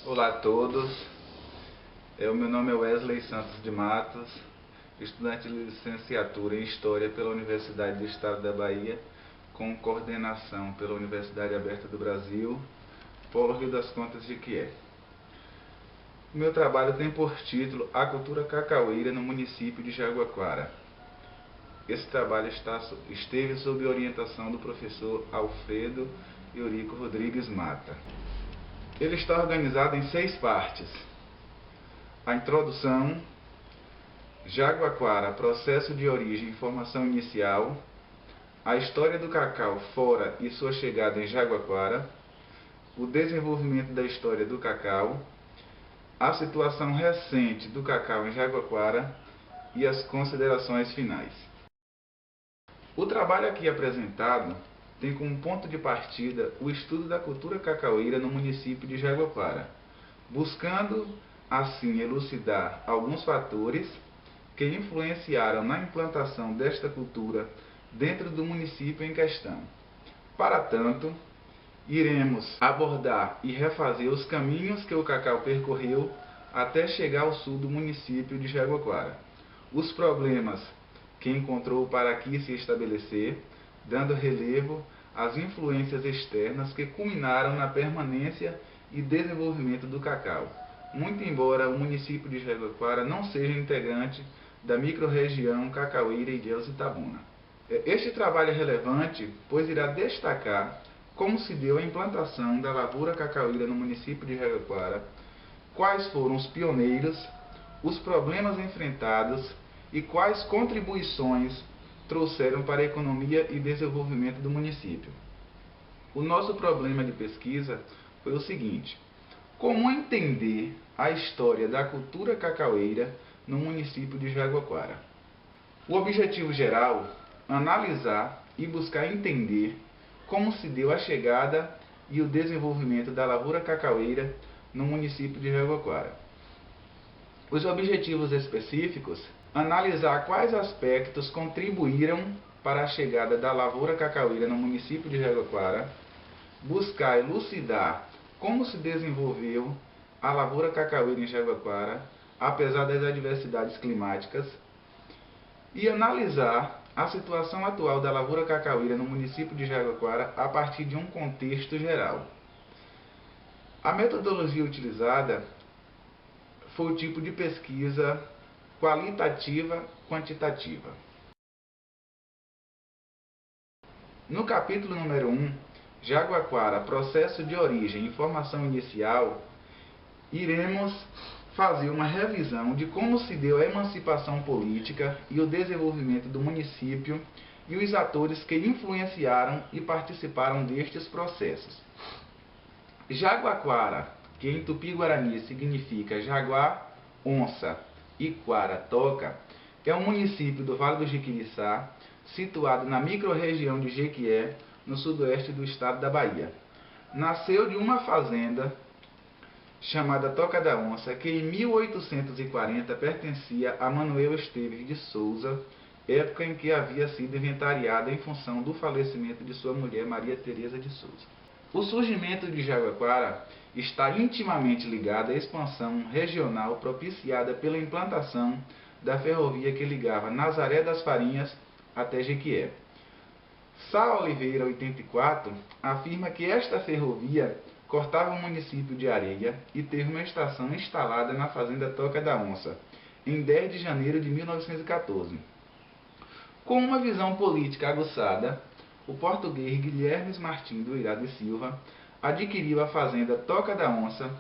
Olá a todos, meu nome é Wesley Santos de Matos, estudante de licenciatura em História pela Universidade do Estado da Bahia, com coordenação pela Universidade Aberta do Brasil, Polo Rio das Contas de Jequié. O meu trabalho tem por título A Cultura Cacaueira no município de Jaguaquara. Esse trabalho esteve sob orientação do professor Alfredo Eurico Rodrigues Mata. Ele está organizado em 6 partes. A introdução, Jaguaquara, processo de origem e formação inicial, a história do cacau fora e sua chegada em Jaguaquara, o desenvolvimento da história do cacau, a situação recente do cacau em Jaguaquara e as considerações finais. O trabalho aqui apresentado tem como ponto de partida o estudo da cultura cacaueira no município de Jaguaquara, buscando, assim, elucidar alguns fatores que influenciaram na implantação desta cultura dentro do município em questão. Para tanto, iremos abordar e refazer os caminhos que o cacau percorreu até chegar ao sul do município de Jaguaquara, os problemas que encontrou para aqui se estabelecer, dando relevo às influências externas que culminaram na permanência e desenvolvimento do cacau, muito embora o município de Jaguaquara não seja integrante da microrregião cacaueira Ilhéus Itabuna. Este trabalho é relevante, pois irá destacar como se deu a implantação da lavoura cacaueira no município de Jaguaquara, quais foram os pioneiros, os problemas enfrentados e quais contribuições trouxeram para a economia e desenvolvimento do município. O nosso problema de pesquisa foi o seguinte: como entender a história da cultura cacaueira no município de Jaguaquara? O objetivo geral, analisar e buscar entender como se deu a chegada e o desenvolvimento da lavoura cacaueira no município de Jaguaquara. Os objetivos específicos, analisar quais aspectos contribuíram para a chegada da lavoura cacaueira no município de Jaguaquara, buscar elucidar como se desenvolveu a lavoura cacaueira em Jaguaquara, apesar das adversidades climáticas, e analisar a situação atual da lavoura cacaueira no município de Jaguaquara a partir de um contexto geral. A metodologia utilizada foi o tipo de pesquisa qualitativa-quantitativa. No capítulo número 1, Jaguaquara, processo de origem e formação inicial, iremos fazer uma revisão de como se deu a emancipação política e o desenvolvimento do município e os atores que influenciaram e participaram destes processos. Jaguaquara, que em Tupi-Guarani significa jaguar, onça e quara, toca, é um município do Vale do Jequitinhonha, situado na microrregião de Jequié, no sudoeste do estado da Bahia. Nasceu de uma fazenda chamada Toca da Onça, que em 1840 pertencia a Manuel Esteves de Souza, época em que havia sido inventariada em função do falecimento de sua mulher Maria Teresa de Souza. O surgimento de Jaguaquara está intimamente ligado à expansão regional propiciada pela implantação da ferrovia que ligava Nazaré das Farinhas até Jequié. Sá Oliveira, 84, afirma que esta ferrovia cortava o município de Areia e teve uma estação instalada na fazenda Toca da Onça, em 10 de janeiro de 1914. Com uma visão política aguçada, o português Guilhermes Martins do Irado e Silva adquiriu a fazenda Toca da Onça,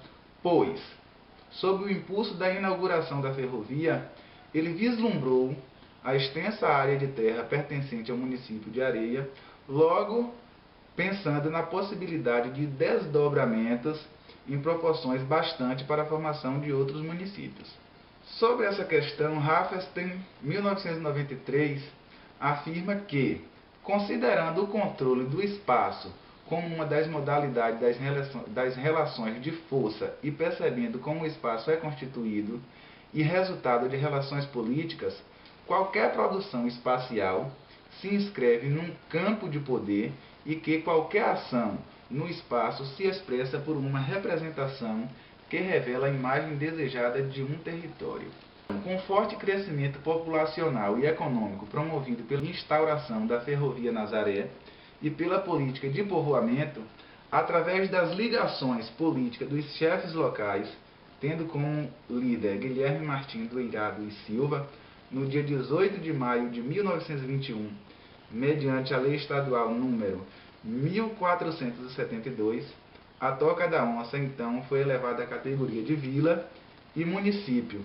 pois, sob o impulso da inauguração da ferrovia, ele vislumbrou a extensa área de terra pertencente ao município de Areia, logo pensando na possibilidade de desdobramentos em proporções bastante para a formação de outros municípios. Sobre essa questão, Hafenstein, 1993, afirma que, considerando o controle do espaço como uma das modalidades das relações de força e percebendo como o espaço é constituído e resultado de relações políticas, qualquer produção espacial se inscreve num campo de poder e que qualquer ação no espaço se expressa por uma representação que revela a imagem desejada de um território. Com forte crescimento populacional e econômico promovido pela instauração da ferrovia Nazaré e pela política de povoamento, através das ligações políticas dos chefes locais, tendo como líder Guilherme Martins do Irado e Silva, no dia 18 de maio de 1921, mediante a Lei Estadual número 1472, a Toca da Onça então foi elevada à categoria de vila e município,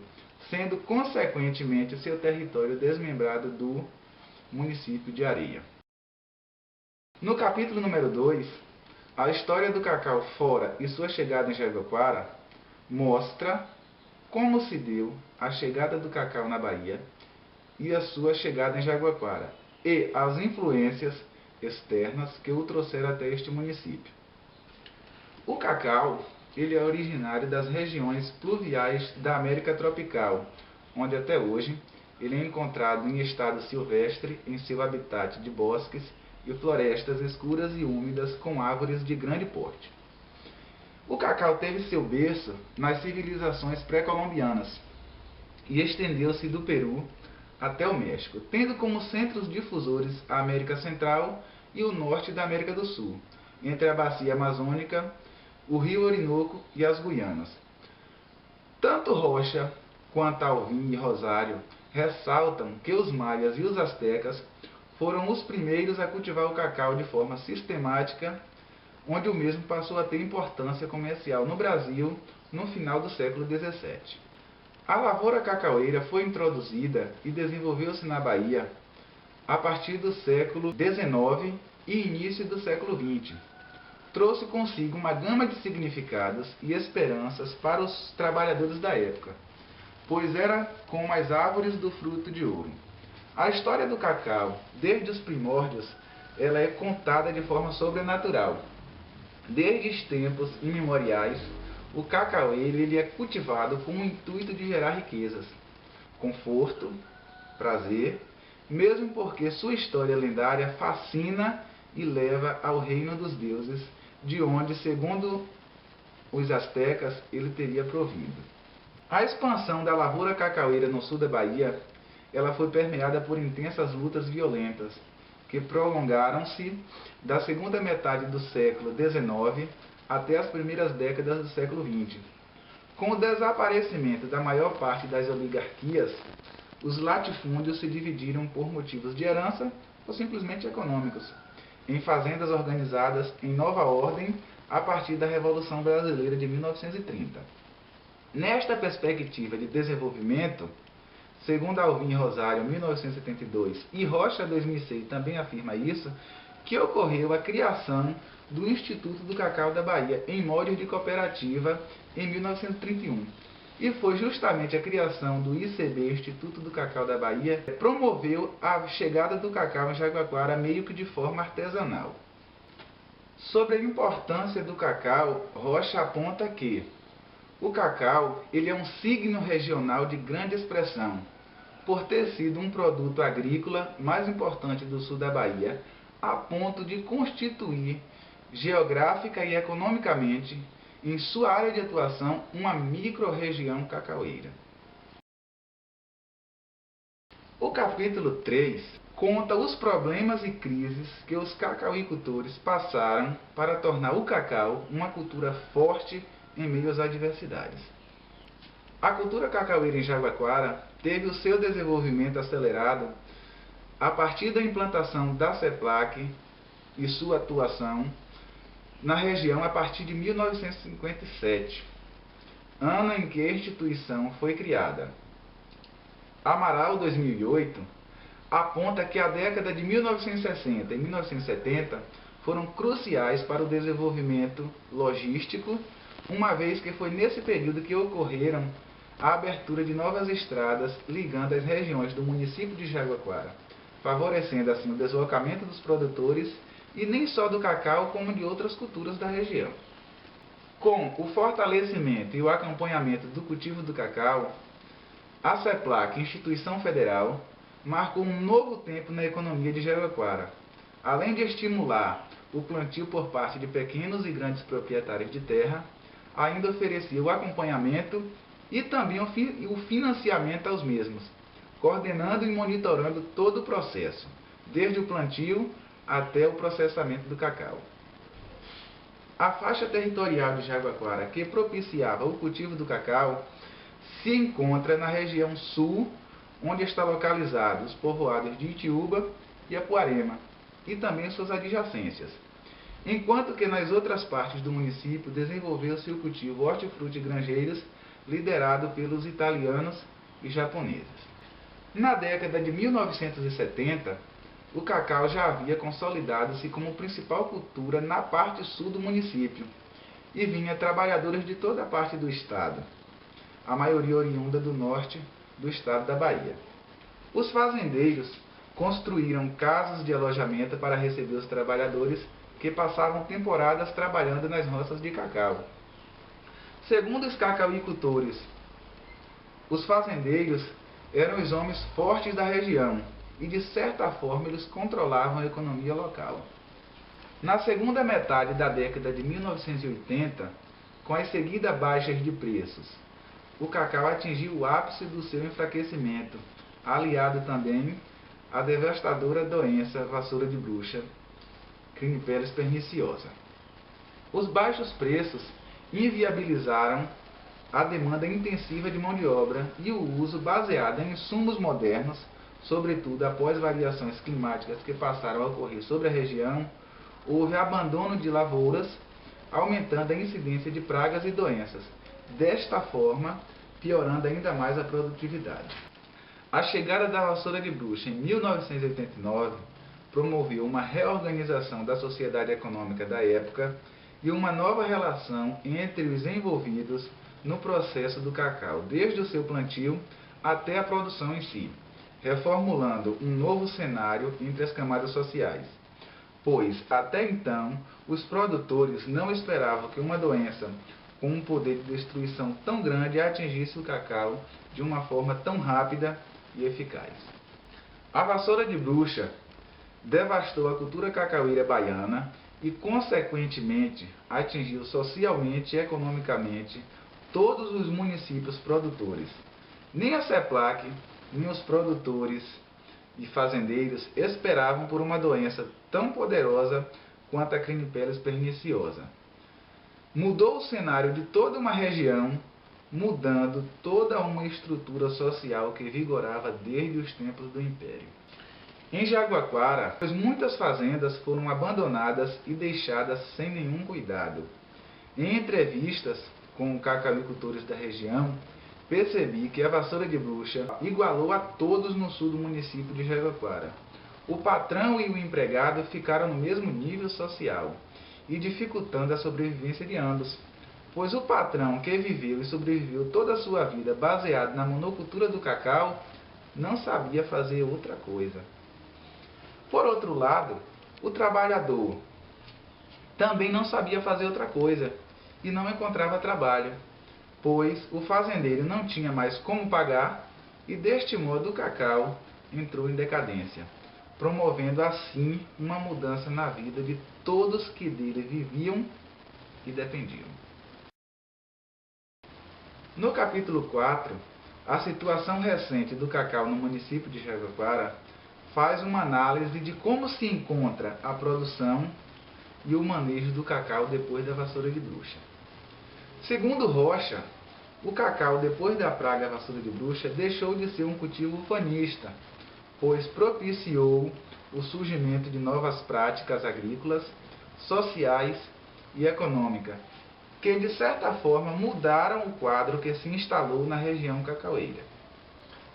sendo consequentemente seu território desmembrado do município de Areia. No capítulo número 2, a história do cacau fora e sua chegada em Jaguaquara mostra como se deu a chegada do cacau na Bahia e a sua chegada em Jaguaquara e as influências externas que o trouxeram até este município. O cacau, ele é originário das regiões pluviais da América tropical, onde até hoje ele é encontrado em estado silvestre em seu habitat de bosques e florestas escuras e úmidas com árvores de grande porte. O cacau teve seu berço nas civilizações pré-colombianas e estendeu-se do Peru até o México, tendo como centros difusores a América Central e o norte da América do Sul, entre a bacia amazônica, o rio Orinoco e as Guianas. Tanto Rocha quanto Alvim e Rosário ressaltam que os maias e os astecas foram os primeiros a cultivar o cacau de forma sistemática, onde o mesmo passou a ter importância comercial no Brasil no final do século XVII. A lavoura cacaueira foi introduzida e desenvolveu-se na Bahia a partir do século XIX e início do século XX. Trouxe consigo uma gama de significados e esperanças para os trabalhadores da época, pois era como as árvores do fruto de ouro. A história do cacau, desde os primórdios, ela é contada de forma sobrenatural. Desde os tempos imemoriais, o cacaueiro ele é cultivado com o intuito de gerar riquezas, conforto, prazer, mesmo porque sua história lendária fascina e leva ao reino dos deuses, de onde, segundo os astecas, ele teria provido. A expansão da lavoura cacaueira no sul da Bahia, ela foi permeada por intensas lutas violentas, que prolongaram-se da segunda metade do século XIX até as primeiras décadas do século XX. Com o desaparecimento da maior parte das oligarquias, os latifúndios se dividiram por motivos de herança ou simplesmente econômicos, em fazendas organizadas em nova ordem a partir da Revolução Brasileira de 1930. Nesta perspectiva de desenvolvimento, segundo Alvim e Rosário, 1972, e Rocha, 2006, também afirma isso, que ocorreu a criação do Instituto do Cacau da Bahia, em moldes de cooperativa, em 1931. E foi justamente a criação do ICB, Instituto do Cacau da Bahia, que promoveu a chegada do cacau em Jaguaquara meio que de forma artesanal. Sobre a importância do cacau, Rocha aponta que o cacau ele é um signo regional de grande expressão, por ter sido um produto agrícola mais importante do sul da Bahia, a ponto de constituir geográfica e economicamente, em sua área de atuação, uma micro-região cacaueira. O capítulo 3 conta os problemas e crises que os cacauicultores passaram para tornar o cacau uma cultura forte em meio às adversidades. A cultura cacaueira em Jaguaquara teve o seu desenvolvimento acelerado a partir da implantação da CEPLAC e sua atuação na região a partir de 1957, ano em que a instituição foi criada. Amaral 2008 aponta que a década de 1960 e 1970 foram cruciais para o desenvolvimento logístico, uma vez que foi nesse período que ocorreram a abertura de novas estradas ligando as regiões do município de Jaguaquara, favorecendo assim o deslocamento dos produtores e nem só do cacau, como de outras culturas da região. Com o fortalecimento e o acompanhamento do cultivo do cacau, a CEPLAC, instituição federal, marcou um novo tempo na economia de Jaguaquara. Além de estimular o plantio por parte de pequenos e grandes proprietários de terra, ainda oferecia o acompanhamento e também o financiamento aos mesmos, coordenando e monitorando todo o processo, desde o plantio até o processamento do cacau. A faixa territorial de Jaguaquara, que propiciava o cultivo do cacau, se encontra na região sul, onde está localizado os povoados de Itiúba e Apuarema, e também suas adjacências. Enquanto que nas outras partes do município desenvolveu-se o cultivo hortifruti granjeiros, liderado pelos italianos e japoneses. Na década de 1970, o cacau já havia consolidado-se como principal cultura na parte sul do município e vinha trabalhadores de toda a parte do estado, a maioria oriunda do norte do estado da Bahia. Os fazendeiros construíram casas de alojamento para receber os trabalhadores que passavam temporadas trabalhando nas roças de cacau. Segundo os cacauicultores, os fazendeiros eram os homens fortes da região e, de certa forma, eles controlavam a economia local. Na segunda metade da década de 1980, com as seguidas baixas de preços, o cacau atingiu o ápice do seu enfraquecimento, aliado também à devastadora doença vassoura de bruxa, Crinipellis perniciosa. Os baixos preços inviabilizaram a demanda intensiva de mão de obra e o uso baseado em insumos modernos, sobretudo após variações climáticas que passaram a ocorrer sobre a região. Houve abandono de lavouras, aumentando a incidência de pragas e doenças, desta forma piorando ainda mais a produtividade. A chegada da vassoura de bruxa em 1989 promoveu uma reorganização da sociedade econômica da época e uma nova relação entre os envolvidos no processo do cacau, desde o seu plantio até a produção em si, reformulando um novo cenário entre as camadas sociais. Pois, até então, os produtores não esperavam que uma doença com um poder de destruição tão grande atingisse o cacau de uma forma tão rápida e eficaz. A vassoura de bruxa devastou a cultura cacaueira baiana e, consequentemente, atingiu socialmente e economicamente todos os municípios produtores. Nem a CEPLAC, nem os produtores e fazendeiros esperavam por uma doença tão poderosa quanto a Crinipellis perniciosa. Mudou o cenário de toda uma região, mudando toda uma estrutura social que vigorava desde os tempos do Império. Em Jaguaquara, muitas fazendas foram abandonadas e deixadas sem nenhum cuidado. Em entrevistas com cacauicultores da região, percebi que a vassoura de bruxa igualou a todos no sul do município de Jaguaquara. O patrão e o empregado ficaram no mesmo nível social e dificultando a sobrevivência de ambos, pois o patrão, que viveu e sobreviveu toda a sua vida baseado na monocultura do cacau, não sabia fazer outra coisa. Por outro lado, o trabalhador também não sabia fazer outra coisa e não encontrava trabalho, pois o fazendeiro não tinha mais como pagar e, deste modo, o cacau entrou em decadência, promovendo assim uma mudança na vida de todos que dele viviam e dependiam. No capítulo 4, a situação recente do cacau no município de Jaguaquara faz uma análise de como se encontra a produção e o manejo do cacau depois da vassoura de bruxa. Segundo Rocha, o cacau depois da praga vassoura de bruxa deixou de ser um cultivo ufanista, pois propiciou o surgimento de novas práticas agrícolas, sociais e econômicas, que de certa forma mudaram o quadro que se instalou na região cacaueira.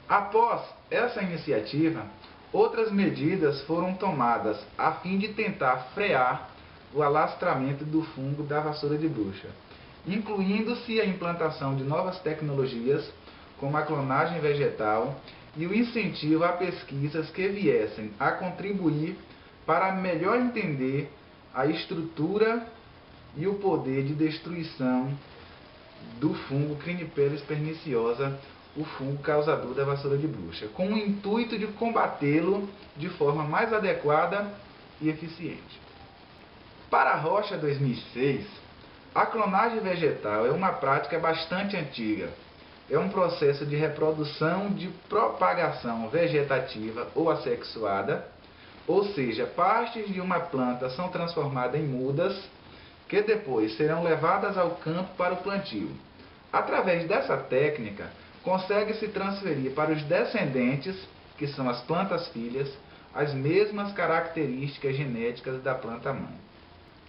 Após essa iniciativa, outras medidas foram tomadas a fim de tentar frear o alastramento do fungo da vassoura de bruxa, incluindo-se a implantação de novas tecnologias, como a clonagem vegetal e o incentivo a pesquisas que viessem a contribuir para melhor entender a estrutura e o poder de destruição do fungo Crinipellis perniciosa, o fungo causador da vassoura de bruxa, com o intuito de combatê-lo de forma mais adequada e eficiente. Para a rocha 2006, a clonagem vegetal é uma prática bastante antiga. É um processo de reprodução de propagação vegetativa ou assexuada, ou seja, partes de uma planta são transformadas em mudas, que depois serão levadas ao campo para o plantio. Através dessa técnica, consegue-se transferir para os descendentes, que são as plantas filhas, as mesmas características genéticas da planta-mãe.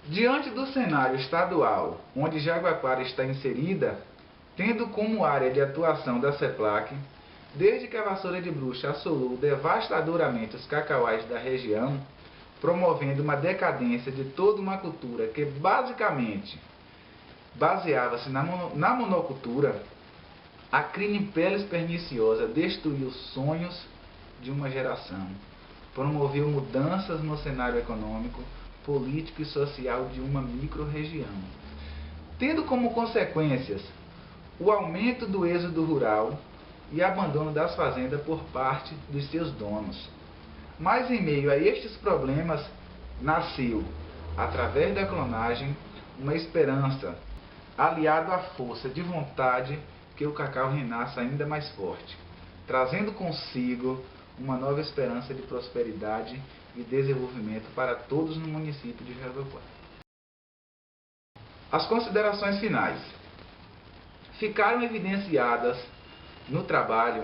Diante do cenário estadual, onde Jaguaquara está inserida, tendo como área de atuação da CEPLAC, desde que a vassoura de bruxa assolou devastadoramente os cacauais da região, promovendo uma decadência de toda uma cultura que basicamente baseava-se na monocultura, a Crinipellis perniciosa destruiu os sonhos de uma geração, promoveu mudanças no cenário econômico, político e social de uma micro-região, tendo como consequências o aumento do êxodo rural e abandono das fazendas por parte dos seus donos. Mas em meio a estes problemas, nasceu, através da clonagem, uma esperança, aliado à força de vontade que o cacau renasça ainda mais forte, trazendo consigo uma nova esperança de prosperidade e desenvolvimento para todos no município de Jaguaquara. As considerações finais. Ficaram evidenciadas no trabalho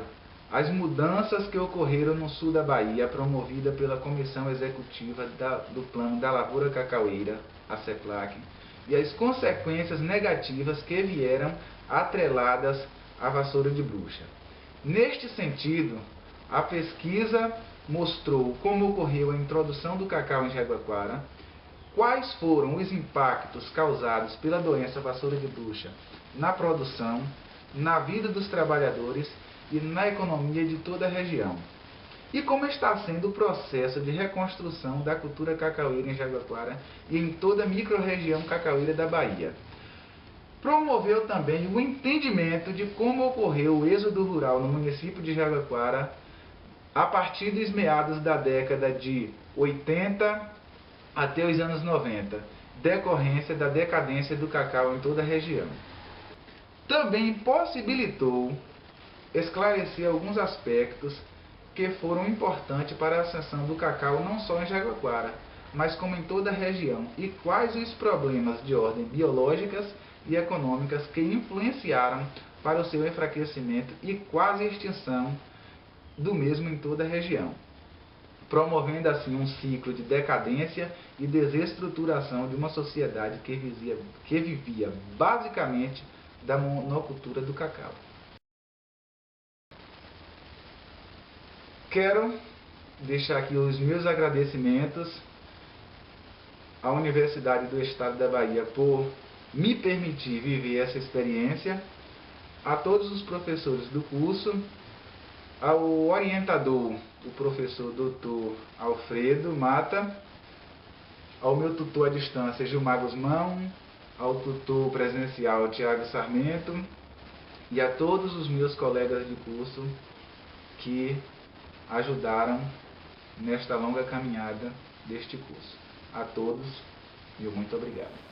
as mudanças que ocorreram no sul da Bahia, promovida pela Comissão Executiva do Plano da Lavoura Cacaueira, a CEPLAC, e as consequências negativas que vieram atreladas à vassoura de bruxa. Neste sentido, a pesquisa mostrou como ocorreu a introdução do cacau em Jaguaquara, quais foram os impactos causados pela doença vassoura de bruxa na produção, na vida dos trabalhadores e na economia de toda a região, e como está sendo o processo de reconstrução da cultura cacaueira em Jaguaquara e em toda a microrregião cacaueira da Bahia. Promoveu também o entendimento de como ocorreu o êxodo rural no município de Jaguaquara a partir dos meados da década de 80 até os anos 90, decorrência da decadência do cacau em toda a região. Também possibilitou esclarecer alguns aspectos que foram importantes para a ascensão do cacau não só em Jaguaquara, mas como em toda a região, e quais os problemas de ordem biológicas e econômicas que influenciaram para o seu enfraquecimento e quase extinção do mesmo em toda a região, promovendo assim um ciclo de decadência e desestruturação de uma sociedade que vivia basicamente da monocultura do cacau. Quero deixar aqui os meus agradecimentos à Universidade do Estado da Bahia por me permitir viver essa experiência, a todos os professores do curso, ao orientador, o professor Dr. Alfredo Mata, ao meu tutor à distância, Gilmar Guzmão, ao tutor presencial, Tiago Sarmento, e a todos os meus colegas de curso que ajudaram nesta longa caminhada deste curso. A todos, meu muito obrigado.